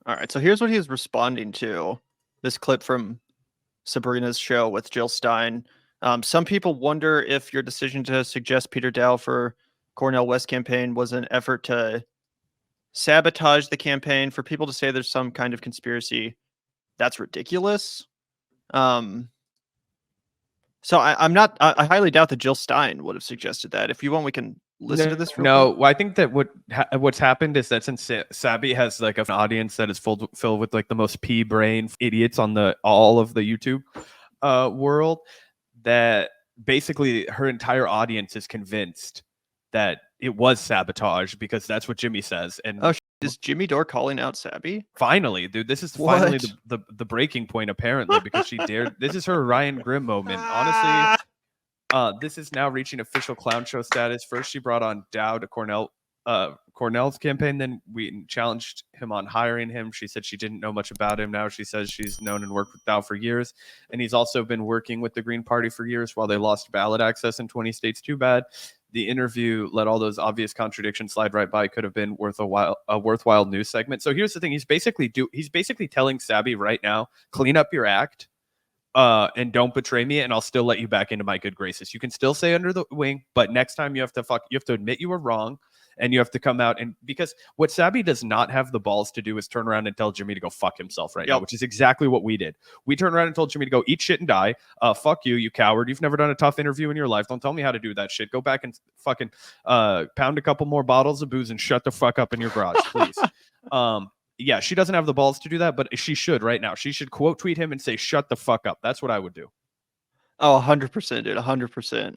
All right. So here's what he was responding to. This clip from Sabrina's show with Jill Stein. Some people wonder if your decision to suggest Peter Dow for Cornel West campaign was an effort to sabotage the campaign. For people to say there's some kind of conspiracy, that's ridiculous. So I'm not. I highly doubt that Jill Stein would have suggested that. If you want, we can listen to this. No, well, I think that what's happened is that since Sabby has like an audience that is filled with like the most pea brain idiots on all of the YouTube world, that basically her entire audience is convinced that it was sabotage because that's what Jimmy says. And is Jimmy Dore calling out Sabby? Finally, dude, this is finally the breaking point apparently, because she dared. This is her Ryan Grimm moment. Honestly, this is now reaching official clown show status. First, she brought on Dow to Cornell's campaign. Then we challenged him on hiring him. She said she didn't know much about him. Now she says she's known and worked with Dow for years. And he's also been working with the Green Party for years while they lost ballot access in 20 states. Too bad. The interview let all those obvious contradictions slide right by. Could have been a worthwhile news segment. So here's the thing. He's basically telling Sabby right now, clean up your act. And don't betray me, and I'll still let you back into my good graces. You can still stay under the wing, but next time you have to admit you were wrong, and you have to come out. And because what Sabby does not have the balls to do is turn around and tell Jimmy to go fuck himself right now, which is exactly what we did. We turned around and told Jimmy to go eat shit and die. Fuck you, you coward. You've never done a tough interview in your life. Don't tell me how to do that shit. Go back and fucking pound a couple more bottles of booze and shut the fuck up in your garage, please. Yeah, she doesn't have the balls to do that, but she should right now. She should quote tweet him and say, shut the fuck up. That's what I would do. Oh, 100%, dude. 100%.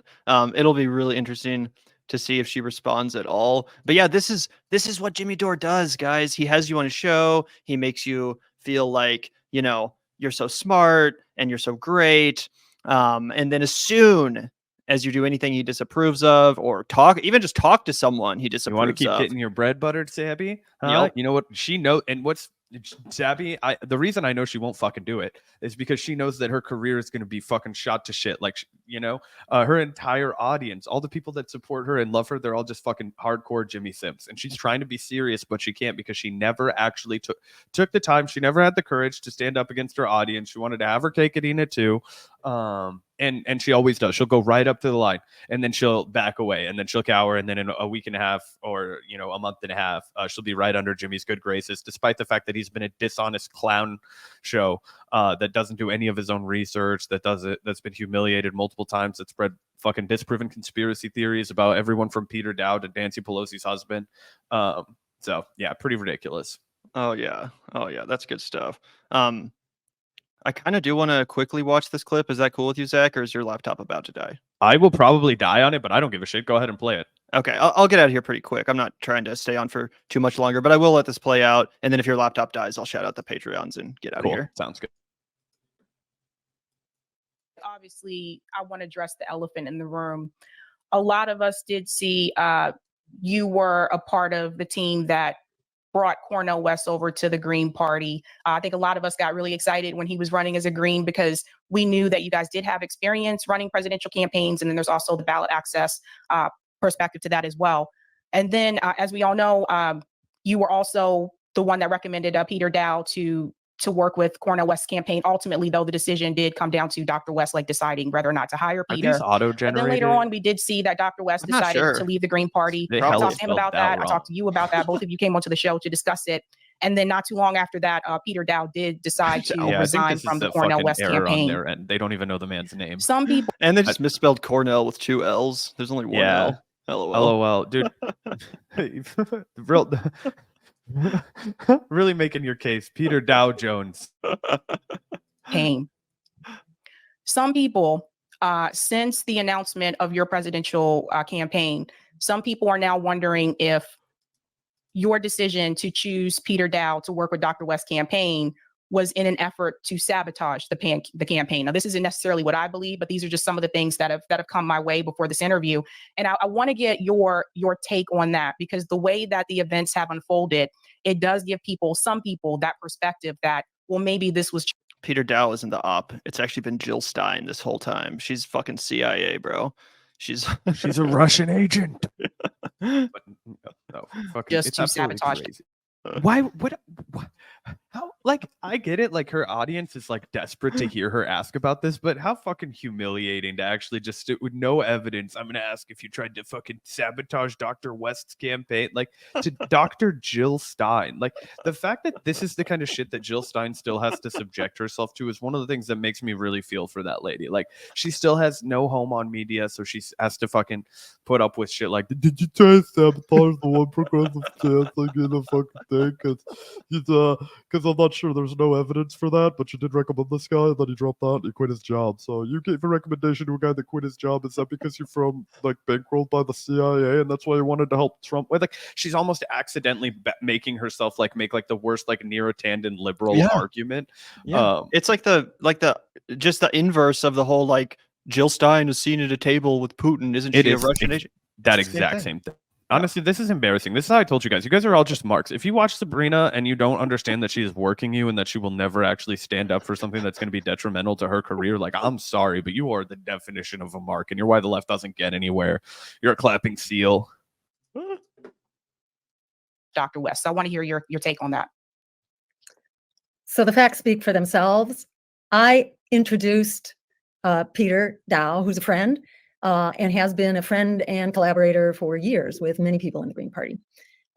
It'll be really interesting to see if she responds at all. But yeah, this is what Jimmy Dore does, guys. He has you on his show. He makes you feel like, you're so smart and you're so great. And then as soon as you do anything he disapproves of, or even just talk to someone he disapproves of. You want to keep getting your bread buttered, Sabby? Huh? Yep. You know what? She knows, and what's Sabby, the reason I know she won't fucking do it is because she knows that her career is going to be fucking shot to shit. Like, her entire audience, all the people that support her and love her, they're all just fucking hardcore Jimmy Sims. And she's trying to be serious, but she can't because she never actually took the time. She never had the courage to stand up against her audience. She wanted to have her cake and eat it too. And she always does. She'll go right up to the line, and then she'll back away, and then she'll cower, and then in a week and a half or a month and a half, she'll be right under Jimmy's good graces, despite the fact that he's been a dishonest clown show that doesn't do any of his own research, that's been humiliated multiple times, that spread fucking disproven conspiracy theories about everyone from Peter Dow to Nancy Pelosi's husband. So yeah, pretty ridiculous. Oh yeah, that's good stuff. I kind of do want to quickly watch this clip. Is that cool with you, Zach, or is your laptop about to die? I will probably die on it, but I don't give a shit. Go ahead and play it. Okay, I'll get out of here pretty quick. I'm not trying to stay on for too much longer, but I will let this play out. And then if your laptop dies, I'll shout out the Patreons and get out of here. Sounds good. Obviously, I want to address the elephant in the room. A lot of us did see you were a part of the team that brought Cornel West over to the Green Party. I think a lot of us got really excited when he was running as a Green because we knew that you guys did have experience running presidential campaigns. And then there's also the ballot access perspective to that as well. And then, as we all know, you were also the one that recommended Peter Dow to work with Cornel West's campaign. Ultimately, though, the decision did come down to Dr. Westlake deciding whether or not to hire Peter. Are these auto-generated? And then later on, we did see that Dr. West decided to leave the Green Party. I talked to him about that. I talked to you about that. Both of you came onto the show to discuss it. And then not too long after that, Peter Dow did decide to resign from the Cornel West campaign. And they don't even know the man's name. Some people. And they just misspelled Cornell with 2 L's. There's only 1 L. LOL. Dude. Really making your case. Peter Dow Jones. Pain. Some people, since the announcement of your presidential campaign, some people are now wondering if your decision to choose Peter Dow to work with Dr. West's campaign was in an effort to sabotage the campaign. Now, this isn't necessarily what I believe, but these are just some of the things that have come my way before this interview. And I want to get your take on that, because the way that the events have unfolded, it does give some people that perspective that, well, maybe this was. Peter Dow isn't the op. It's actually been Jill Stein this whole time. She's fucking CIA, bro. She's a Russian agent. But, no, just to sabotage. Why? What? like, I get it. Like, her audience is like desperate to hear her ask about this, but how fucking humiliating to actually just sit with no evidence. I'm gonna ask if you tried to fucking sabotage Dr. West's campaign, like to Dr. Jill Stein. Like, the fact that this is the kind of shit that Jill Stein still has to subject herself to is one of the things that makes me really feel for that lady. Like, she still has no home on media, so she has to fucking put up with shit like, did you try to sabotage the one progressive chance like in a fucking thing? Because I'm not sure there's no evidence for that, but you did recommend this guy, and then he dropped out and he quit his job. So you gave a recommendation to a guy that quit his job. Is that because you're from like bankrolled by the CIA and that's why you wanted to help Trump? Like, she's almost accidentally making herself like make like the worst like Nerotandan liberal argument. Yeah, it's like the just the inverse of the whole like Jill Stein is seen at a table with Putin. Isn't she a Russian agent? That exact same thing. Honestly, this is embarrassing. This is how I told you guys. You guys are all just marks. If you watch Sabrina and you don't understand that she is working you and that she will never actually stand up for something that's going to be detrimental to her career, like, I'm sorry, but you are the definition of a mark, and you're why the left doesn't get anywhere. You're a clapping seal. Dr. West, I want to hear your take on that. So the facts speak for themselves. I introduced Peter Dow, who's a friend, and has been a friend and collaborator for years with many people in the Green Party.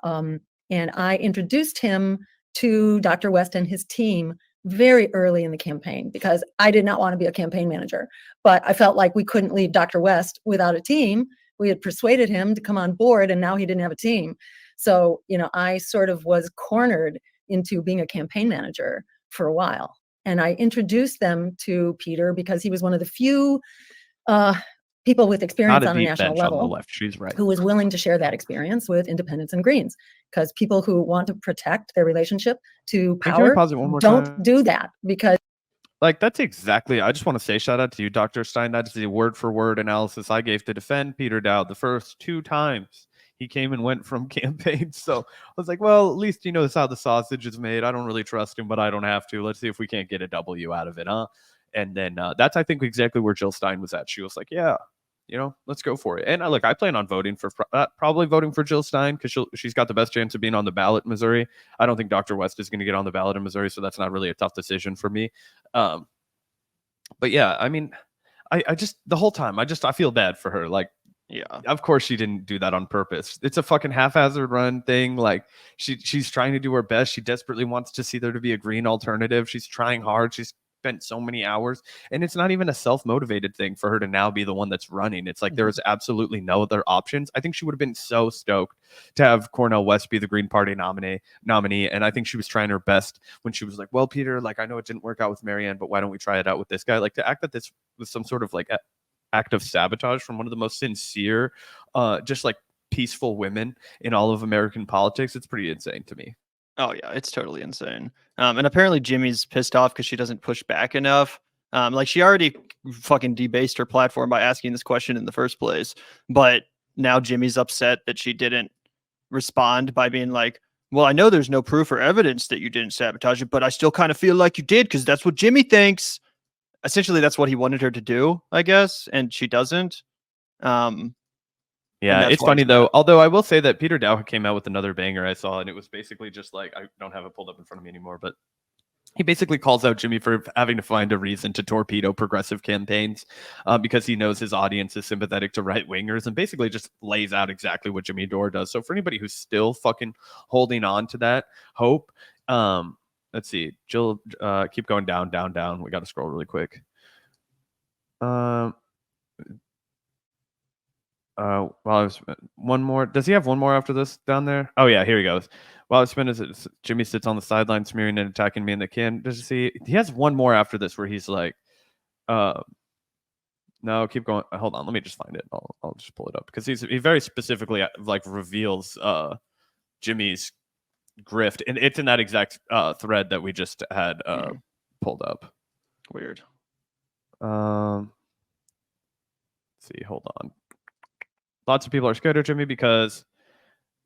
And I introduced him to Dr. West and his team very early in the campaign because I did not want to be a campaign manager, but I felt like we couldn't leave Dr. West without a team. We had persuaded him to come on board and now he didn't have a team. So, I sort of was cornered into being a campaign manager for a while. And I introduced them to Peter because he was one of the few people with experience on a national level on the left. She's right. who was willing to share that experience with independents and Greens, because people who want to protect their relationship to power don't do that because like, that's exactly, I just want to say shout out to you, Dr. Stein. That is the word for word analysis I gave to defend Peter Dowd the first 2 times he came and went from campaigns. So I was like, well, at least he knows how the sausage is made. I don't really trust him, but I don't have to. Let's see if we can't get a W out of it, huh? And then that's, I think, exactly where Jill Stein was at. She was like, yeah, let's go for it. And look, I plan on voting for probably voting for Jill Stein because she's got the best chance of being on the ballot in Missouri. I don't think Dr. West is going to get on the ballot in Missouri, so that's not really a tough decision for me. But yeah, I mean, I just the whole time I feel bad for her. Like, yeah, of course she didn't do that on purpose. It's a fucking haphazard run thing. Like, she's trying to do her best. She desperately wants to see there to be a green alternative. She's trying hard. She's spent so many hours, and it's not even a self-motivated thing for her to now be the one that's running. It's like there is absolutely no other options. I think she would have been so stoked to have Cornel West be the Green Party nominee, and I think she was trying her best when she was like, well, Peter, like, I know it didn't work out with Marianne, but why don't we try it out with this guy? Like, to act that this was some sort of like act of sabotage from one of the most sincere just like peaceful women in all of American politics, it's pretty insane to me. Oh yeah, it's totally insane. And apparently Jimmy's pissed off because she doesn't push back enough. Like, she already fucking debased her platform by asking this question in the first place. But now Jimmy's upset that she didn't respond by being like, well, I know there's no proof or evidence that you didn't sabotage it, but I still kind of feel like you did because that's what Jimmy thinks. Essentially, that's what he wanted her to do, I guess, and she doesn't. Yeah, it's funny though. Although I will say that Peter Dow came out with another banger I saw, and it was basically just like, I don't have it pulled up in front of me anymore, but he basically calls out Jimmy for having to find a reason to torpedo progressive campaigns because he knows his audience is sympathetic to right wingers, and basically just lays out exactly what Jimmy Dore does. So for anybody who's still fucking holding on to that hope, let's see, Jill, keep going down. We got to scroll really quick. One more. Does he have one more after this down there? Oh yeah, here he goes. While it's been Jimmy sits on the sideline smearing and attacking me in the can. Does he has one more after this where he's like, no, keep going. Hold on, let me just find it. I'll just pull it up because he very specifically like reveals Jimmy's grift, and it's in that exact thread that we just had pulled up. Weird. Let's see, hold on. Lots of people are scared of Jimmy because,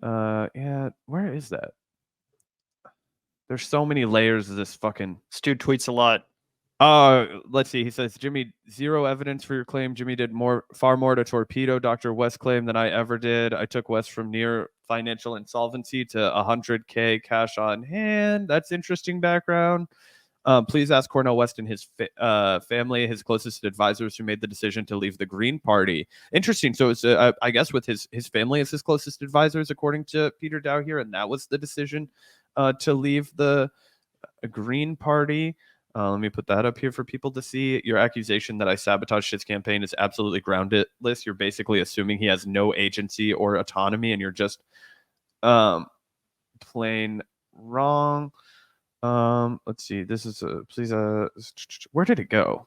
yeah, where is that? There's so many layers of this fucking. This dude tweets a lot. Let's see. He says, Jimmy, zero evidence for your claim. Jimmy did far more to torpedo Dr. West's claim than I ever did. I took West from near financial insolvency to 100K cash on hand. That's interesting background. Please ask Cornel West and his family, his closest advisors, who made the decision to leave the Green Party. Interesting. So it's, I guess, with his family as his closest advisors, according to Peter Dow here, and that was the decision to leave the Green Party. Let me put that up here for people to see. Your accusation that I sabotaged his campaign is absolutely groundless. You're basically assuming he has no agency or autonomy, and you're just plain wrong. Let's see. This is please. Where did it go?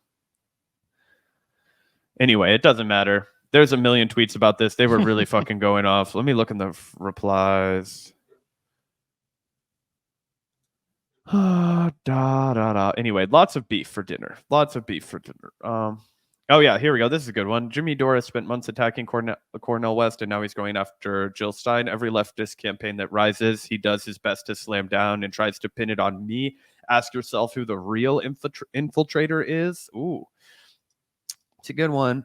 Anyway, it doesn't matter. There's a million tweets about this. They were really fucking going off. Let me look in the replies. Anyway, lots of beef for dinner. Oh yeah, here we go. This is a good one. Jimmy Dore spent months attacking Cornel West, and now he's going after Jill Stein. Every leftist campaign that rises, he does his best to slam down and tries to pin it on me. Ask yourself who the real infiltrator is. Ooh, it's a good one.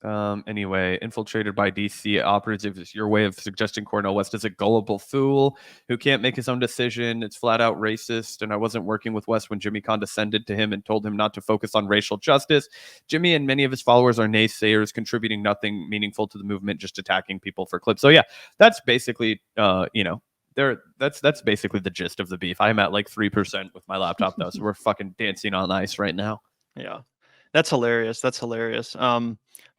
Anyway, infiltrated by DC operatives is your way of suggesting Cornel West is a gullible fool who can't make his own decision. It's flat out racist, and I wasn't working with West when Jimmy condescended to him and told him not to focus on racial justice. Jimmy and many of his followers are naysayers, contributing nothing meaningful to the movement, just attacking people for clips. So yeah, that's basically that's basically the gist of the beef. I'm at like 3% with my laptop though, so we're fucking dancing on ice right now. Yeah. That's hilarious.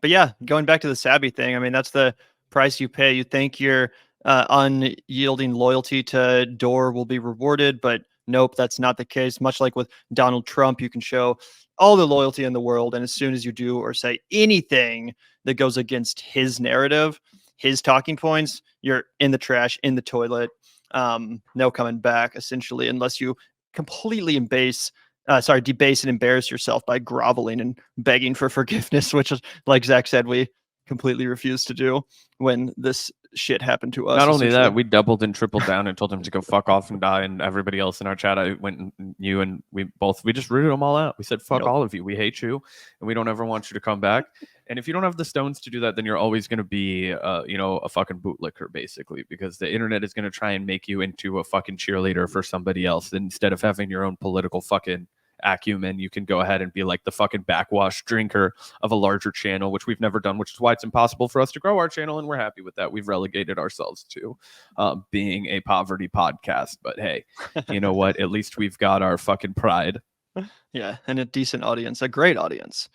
But yeah, going back to the Sabby thing, I mean, that's the price you pay. You think your unyielding loyalty to Dore will be rewarded, but nope, that's not the case. Much like with Donald Trump, you can show all the loyalty in the world, and as soon as you do or say anything that goes against his narrative, his talking points, you're in the trash, in the toilet. No coming back, essentially, unless you completely debase and embarrass yourself by groveling and begging for forgiveness, which is, like Zach said, we completely refused to do when this shit happened to us. Not only that, we doubled and tripled down and told him to go fuck off and die. And everybody else in our chat, I went and we just rooted them all out. We said, fuck all of you. We hate you. And we don't ever want you to come back. And if you don't have the stones to do that, then you're always going to be, a fucking bootlicker, basically, because the internet is going to try and make you into a fucking cheerleader for somebody else. Instead of having your own political fucking acumen, you can go ahead and be like the fucking backwash drinker of a larger channel, which we've never done, which is why it's impossible for us to grow our channel, and we're happy with that. We've relegated ourselves to being a poverty podcast, but hey, you know what, at least we've got our fucking pride. Yeah, and a decent audience, a great audience.